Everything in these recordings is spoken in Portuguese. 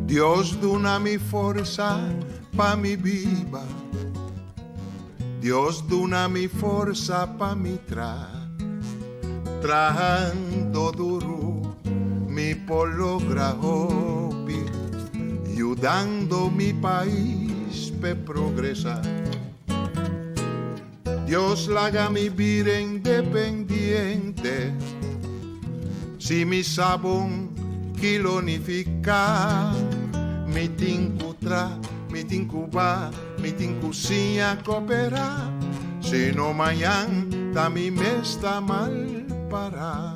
Dios dona mi forza pa mi viva. Dios dona mi forza pa mi trabajando duro mi por lograr hobby, ayudando mi país pe progresar. Dios la haga mi vida independiente, si mi sabón kilonifica, mi tincutra, mi tincuba, mi tincusinha coopera, si no mañana da mi mesta mal para.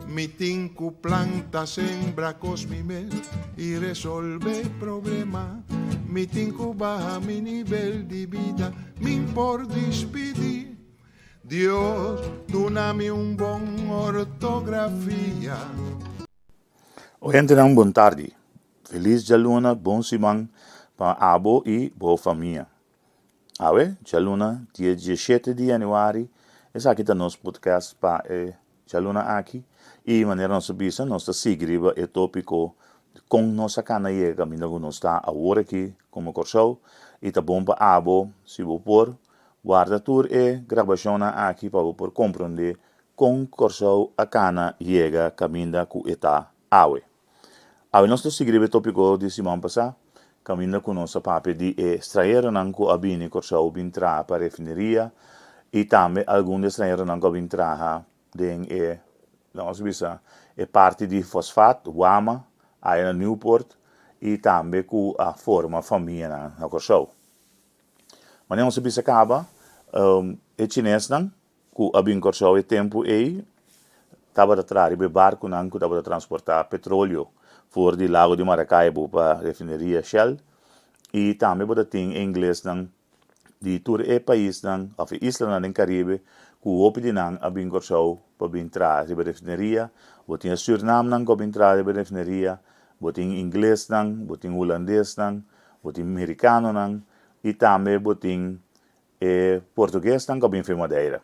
Mi tinku planta sembra cosmimel y resolve problema. Mi tinku baja mi nivel de vida, mi por despedir. Dios, dona-me bon ortografia. Oyente ng bon tarde. Feliz Jaluna, bon simang, pa abo e boa família. Awe, Jaluna, dia 17 de januari, essa aqui tá nosso podcast pa Jaluna aqui. E maneira nossa bisa, nós seguimos o tópico com nossa cana e caminho que nós está agora aqui como corso e tá bom para abo se vou por guarda tour e gravação aqui para por compreender com corso a cana chega caminho que está awe. Awe nós seguimos o tópico de semana passada caminho com nossa pape de extrair nanco abini corso bintra para refineria e também alguns extrair nanco bintra den nós bisa é parte de fosfato, Wama, aí na Newport e também com a forma família na Corso. Mas nós bisa acaba é chinês não, com a bem Corso é tempo aí tava atrás de barco não que tava transportar petróleo for de lago de Maracaibo para refineria Shell e também bota tem inglês não de tour é país não, of isla na Caribe ku opi di nang abing corso pa bintra sa refineria, boting Suriname nang ko bintra sa refineria, boting Ingles nang, boting Holandes nang, boting Americano nang, e também boting Português nang ko bin Madeira.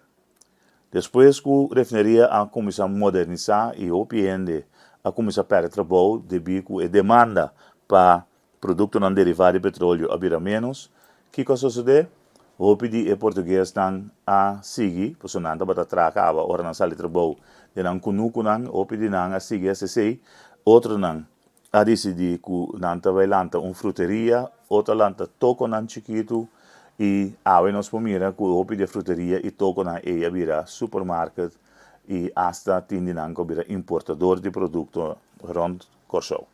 Depois ku refineria a começar a modernizar e opiende a começar a perder trabalho devido ku demanda pa produto não derivado de petróleo abira menos, que cosa sucede? Hopi di português nang a sigi, posonanta bata traka aba ora nang sali trabalho de nang kunuku nang hopi di nang a sigi a sei, outro nang a decidi ku nanta vai lanta fruteria, outra lanta toko nang chiquito e awe nos pomira ku hopi di fruteria e toko nang e abira supermarket e hasta tindi nang ko bira importador de produto rond Corso.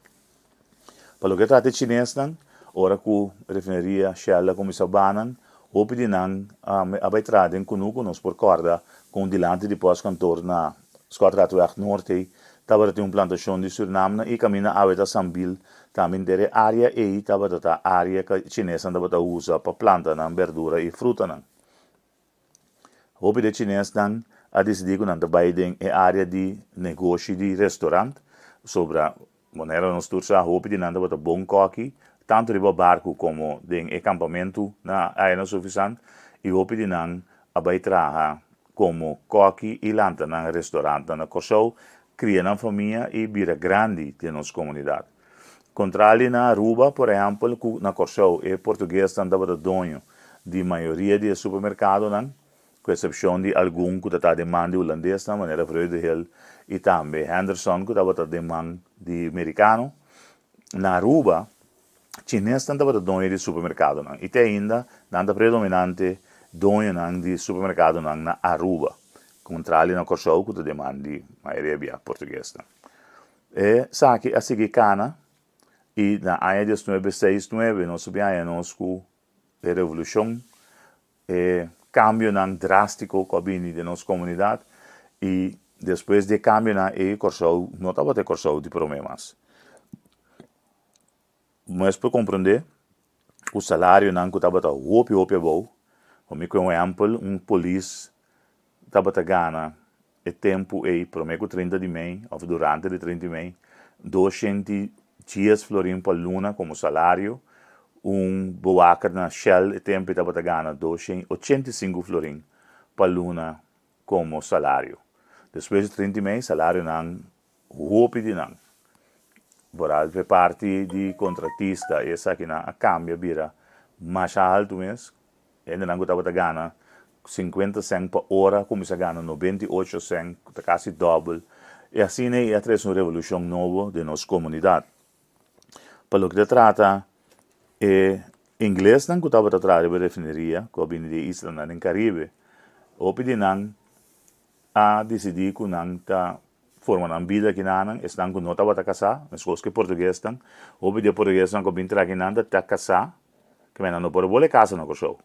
Palo que trate chinês nang, ora ku refineria Shell começa banan hopi di nang abay traden kunuku nos por corda com dilante de pós-cantor na Scotraatweg Norte, tava tem plantação de Suriname e caminha aveta Sambil, também dere área e tava da área que chinesa tava usa para planta na verdura e fruta nan. Hopi de chinês nan a decidir que nanta baiden é área de negócio de restaurante, sobre maneira nos tursa hopi de nanta bota bom coque tanto de barco como de acampamento na área suficiente e hopi de nang abai traha como coque e lanta na restaurante na Corso cria na família e bira grande de nossa comunidade. Contrário na Aruba, por exemplo, na Corso é português tanta bata dono de maioria de supermercado nan, com exceção de algum que está demanda holandês na maneira Vreugdehill e também Henderson que está demanda de americano. Na Aruba chinês tanta bata dono de supermercado nan, e ainda nanta predominante dono nan de supermercado nan na Aruba. Contrário na Corso que demanda de maioria português. E sabe a seguir cana e na área de 1969 nós subíamos com a revolução e cambio nan drástico com a bini de nossa comunidade e depois de cambio na Corso não estava de Corso de problemas. Mas para compreender o salário não que estava hopi bom, como exemplo polícia estava ganhando e tempo para mim 30 de mês ou durante de 30 de mês 210 florin por luna como salário, boaca na Shell e tempo estava ganhando 285 florin por luna como salário. Depois de 30 de mês salário não hopi de não Boral per parte di contrattista e sa che a cambio bira mais alto mes e non gutava gana 50 cent per ora come si gana 98 cent quasi double e assim é a uma revolução nova de nossa comunidade. Para o que trata inglês não gutava trata de refineria que vem de Islândia no Caribe o pedi não a decidir que não tá forma na vida que não estão com nota para casar mas coisas que português estão o pedi português não que vem trazer não tá casar que não pode voltar casa no show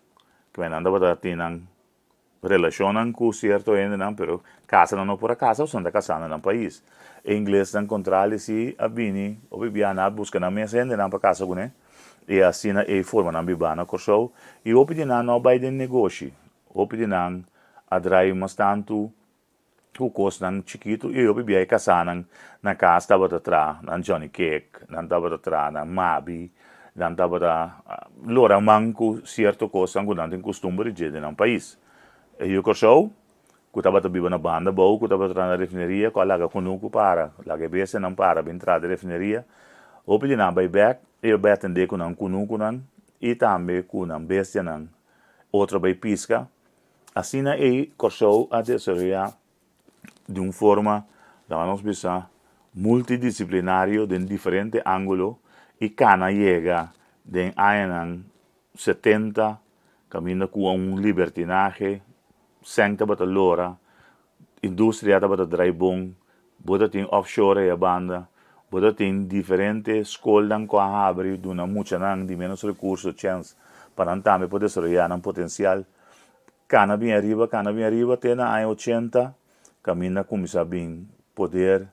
que não para ter não relacionam com certo ainda não pero casa não por casa são da casa no país em inglês não controle se a bini o bibia na busca na mesa ainda não para casa com e assim na forma na bibana com show e o pedi não vai de negócio o pedi não atrai mas tanto o custo não chiquito e o bibia casa na casa estava atrás na Johnny Cake não estava atrás na Mabi não estava lora manco certo coisa não tem costume de no país e eu corso que estava vivo na banda bom que estava na refineria que lá conuco para lá que bese não para bem entrar na refineria o pedi na back eu betende com não conuco não e também com não bestia não outra vai pisca assim é corso a desenvolver de uma forma vamos pensar multidisciplinario de diferente ângulo e cana chega de anos 70 caminha com libertinaje senta bata lora indústria bata drai bom bota tem offshore a banda bota tem diferentes escolas com a abre de uma muita de menos recursos chance para também poder desarrollar um potencial cana bem arriba tem na anos 80 caminha começa bem poder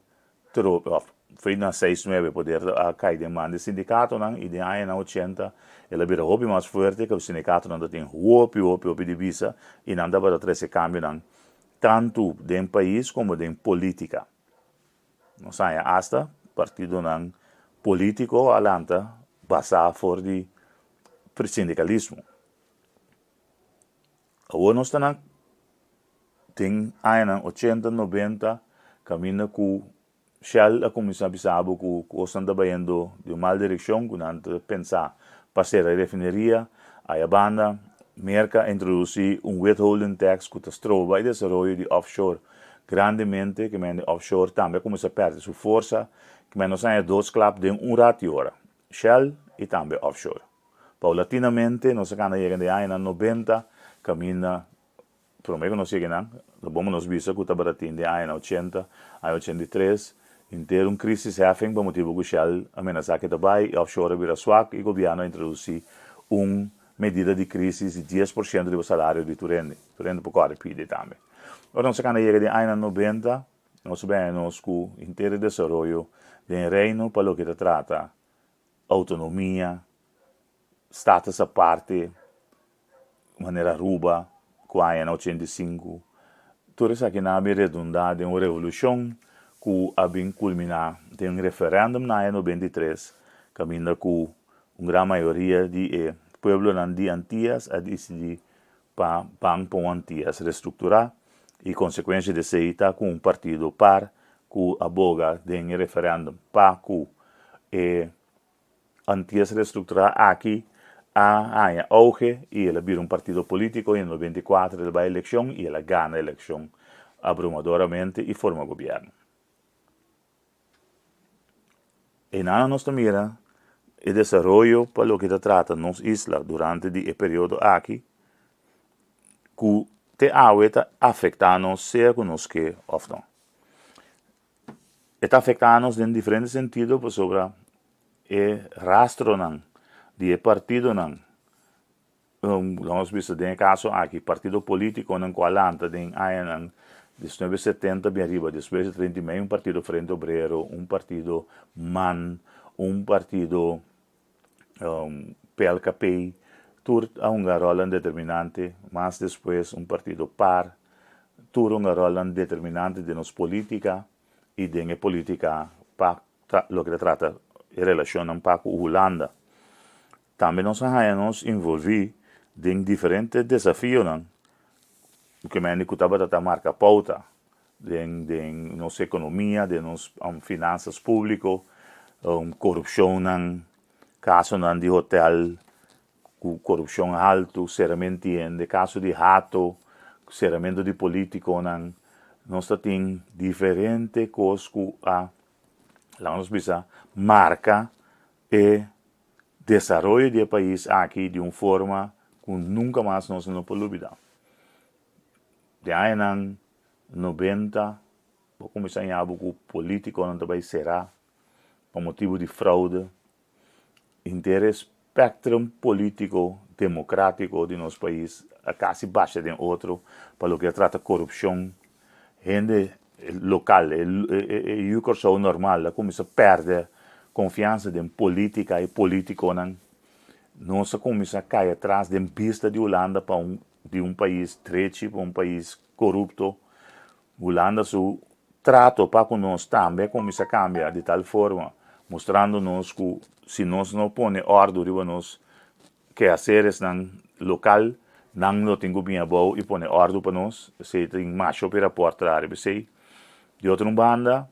foi na 69 poder cair demanda de sindicato não e de anos 80 ela vira hobby mais forte que o sindicato não tem hobby de visa e não dá para ter esse câmbio não tanto de país como de política não sei hasta partido não político alanta basado for de sindicalismo agora nós estamos tem anos 80 90 caminha com Shell a começar a pensar que o estão trabalhando de uma direção que não pensar para a refineria a banda merca introduzir withholding tax que está trova e desenvolver de offshore grandemente que men offshore também começa a perder sua força que men nós temos dois clubes de ratio hora Shell e também offshore paulatinamente nós estamos chegando de anos 90 caminha prometo nós chegamos vamos nos visa que está baratinho de anos 80 a 83 inteiro crise having por motivo que Shell ameaça que também offshore vira swak e o governo introduzir medida de crise de 10% do salário de Turende por cada pide também. Ora nós chegamos de anos 90 nós vemos que o inteiro desenvolvimento de reino para o que trata autonomia status a parte maneira ruba com a ano 85 tudo isso aqui na redundante uma revolução que a bem culminar de referendo na ano 93 caminha com uma grande maioria de pueblo de Antillas a decidir para Antillas reestruturar e consequência de saída com partido par que aboga de referendo para que Antillas reestruturar aqui a auge e ele vira partido político em 94 ele vai à eleição e ele ganha a eleição abrumadoramente e forma governo. E na nossa mira o desenvolvimento para o que trata nos islas durante o período aqui que te afeta-nos seja conosco ou não. Está afetando-nos em diferentes sentidos sobre o rastro de partido não. Vamos ver em caso aqui partido político não qualanta em anos 1970 bem arriba, depois de 30 partido Frente Obrero, partido MAN, partido PLKP, tur a uma rola determinante, mas depois partido PAR, tur uma rola determinante de nos política e de política para o que trata em relação para a Holanda. Também nos envolver em diferentes desafios, que me estava a marca pauta de nossa economia, de nossas finanças públicas, corrupção ng caso ng de hotel, corrupção alto, seramente de caso de rato, seramente de político ng nós tem diferente coisas que a lá nos bisa marca e desenvolvimento do país aqui de uma forma que nunca mais nós não podemos olvidar. De aí em 90, vou começar a falar que o político não também será por motivo de fraude, interesse espectro político democrático de nosso país a quase baixa de outro para o que trata corrupção, gente local, o corso normal, começa a perder confiança em política e político, não se começa a cair atrás da pista de Holanda para de um país trecho, para um país corrupto. Holanda, seu trato para conosco também começa a cambiar de tal forma, mostrando-nos que se nós não põe ordem riba nós que haceres nan local, não tem bem bom e põe ordem para nós, se tem macho para portar, sei. De outra banda,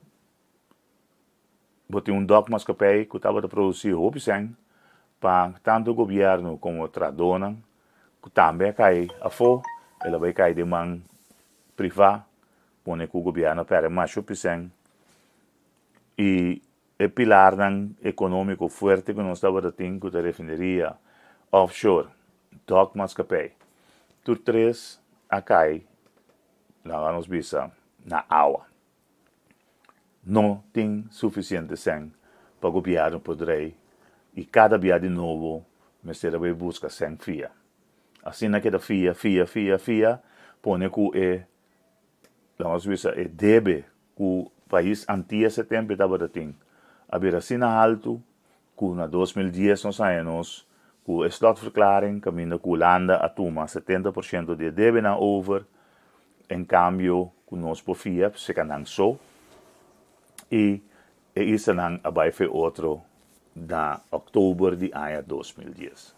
botei dogmas que estava a produzir opção para tanto o governo como a tradona, que também cai a fo, ela vai cair de mão privada, põe que o governo para mais opção e o pilar econômico forte que nós estava a ter, que a refineria offshore, dogmas que tudo três a cai, lá nos bisa na água. Não tem suficiente sangue para o governo poder e cada dia de novo, mas ele vai buscar sangue fia. Assim naquela fia, põe que nós visa deve que o país antigo setembro estava a ter. Haver assim na alto, que na 2010 nós saímos, que o slotverklaring caminha que Holanda a toma 70% de deve na over, em cambio, que nós por fia, se canang so, e isso não vai ser outro na outubro de ano 2010.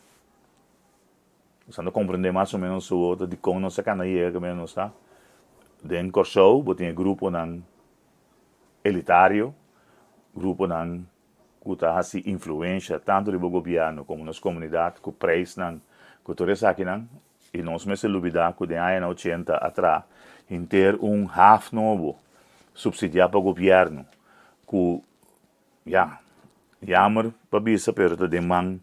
Você não compreende mais ou menos o outro de como nós can aí que menos tá? Den corso, botem grupo não elitário, grupo não que está assim influência tanto do governo como nas comunidades, que preço não, que tudo isso aqui não, e nós me se olvidar que de ano 80 atrás, em ter half novo subsidiar para o governo, que jammer para bisa pero da demanda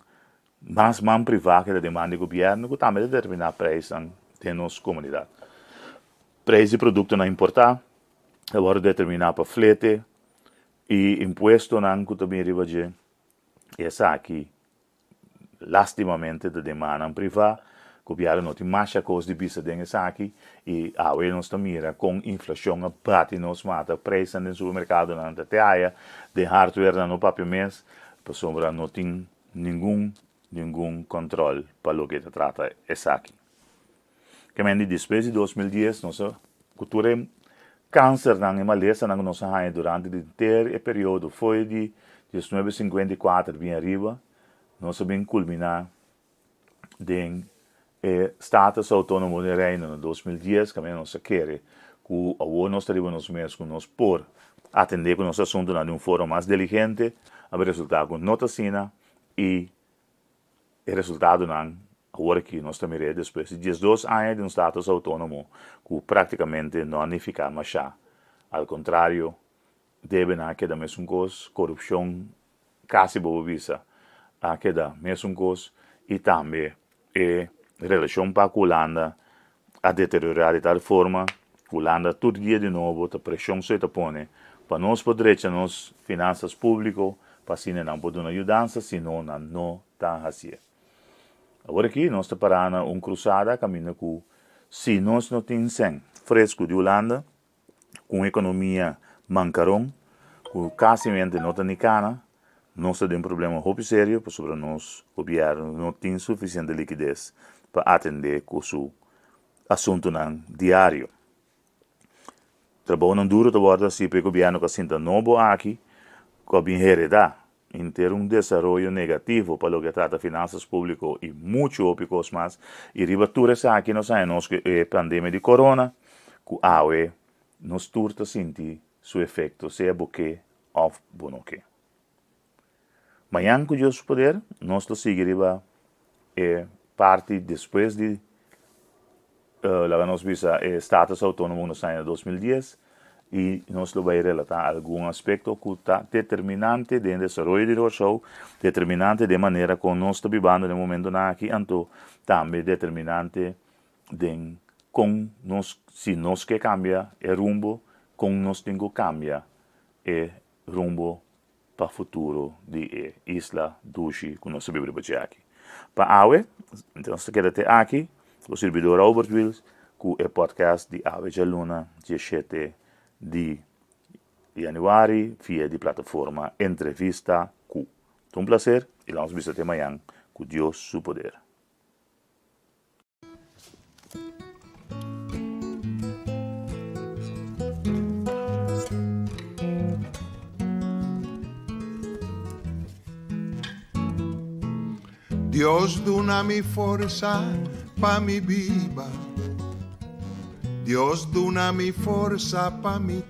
mais man privado que da demanda do governo que também determinar preço de nossa comunidade. Preço de produto não importar, agora determinar para flete e imposto não que também ribaje essa aqui lastimamente da demanda privada. O governo não tem mais coisa de bisa dessa aqui e a nós também com inflação a bate nos mata preço no supermercado na teia de hardware no papel mês por sombra não tem nenhum controle para o que se trata essa aqui. Que me depois de 2010 nossa cultura câncer na maleza na nossa rainha durante o inteiro período foi de 1954 bem arriba nós bem culminar de status autônomo de reino em 2010, que nós queremos que o nós teremos nos meses que nós por atender com nosso assunto de um fórum mais diligente, a resultado com nota sina e o resultado não agora que nós também depois de 12 anos de um status autônomo que praticamente não fica mais já. Ao contrário, deve não quedar mesmo coisa, corrupção quase boa vista, a quedar mesmo coisa e também relação para a Holanda a deteriorar de tal forma que Holanda todo dia de novo a pressão se põe para nós poder nos finanças públicas para se não poder ajudar senão não está assim. Agora aqui nós estamos parando cruzada caminho que se nós não temos fresco de Holanda com economia mancarão com quase não está nicana nós temos um problema muito sério porque sobre nós o governo não tem suficiente liquidez para atender com o assunto diário. Trabalho não duro de borda se o governo que sinta novo aqui, que bem heredar, em ter desenvolvimento negativo para o que trata finanças públicas e muito outras mais, e ribatura aqui nós sabemos que a pandemia de corona, que nos turta sentir seu efeito, seja porque ou bonoque. Mañana con Dios poder, nos lo seguirá parte después de la nos visa status autónomo nos año 2010 y nos lo va a relatar algún aspecto que está determinante del desarrollo del show, determinante de manera que nos está viviendo en el momento aquí, anto también determinante de con nos, si nos que cambia el rumbo, con nos tengo cambia el rumbo para el futuro de Isla Dushi que nos vive aquí. Para hoy, entonces quédate aquí, o servidor Albert Wills, com o podcast de Ave Luna, 17 de januário, via de plataforma Entrevista Q. Um prazer e vamos visitar amanhã com Deus seu poder. Dios dona mi forza pa mi viva. Dios dona mi forza pa mi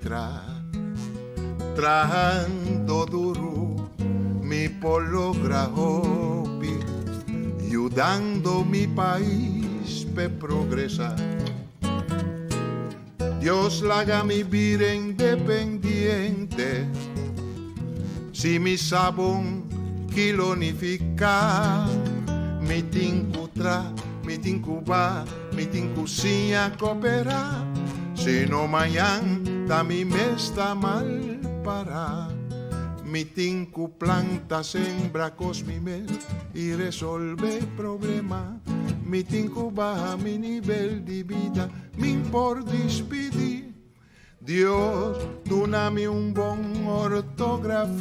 trabajando duro mi por lograr hobby, ayudando mi país pe progresar. Dios la haga mi vida independiente, si mi sabón kilonificar, mi tincutra, mi tincuba, mi tincucinha cooperar, si no mañana da mi mesta mal para, mi tinku planta sembra cos mi mel y resolve problema, mi tinku baja mi nivel de vida, mi por despedir. Dios, dóname un bon ortografía.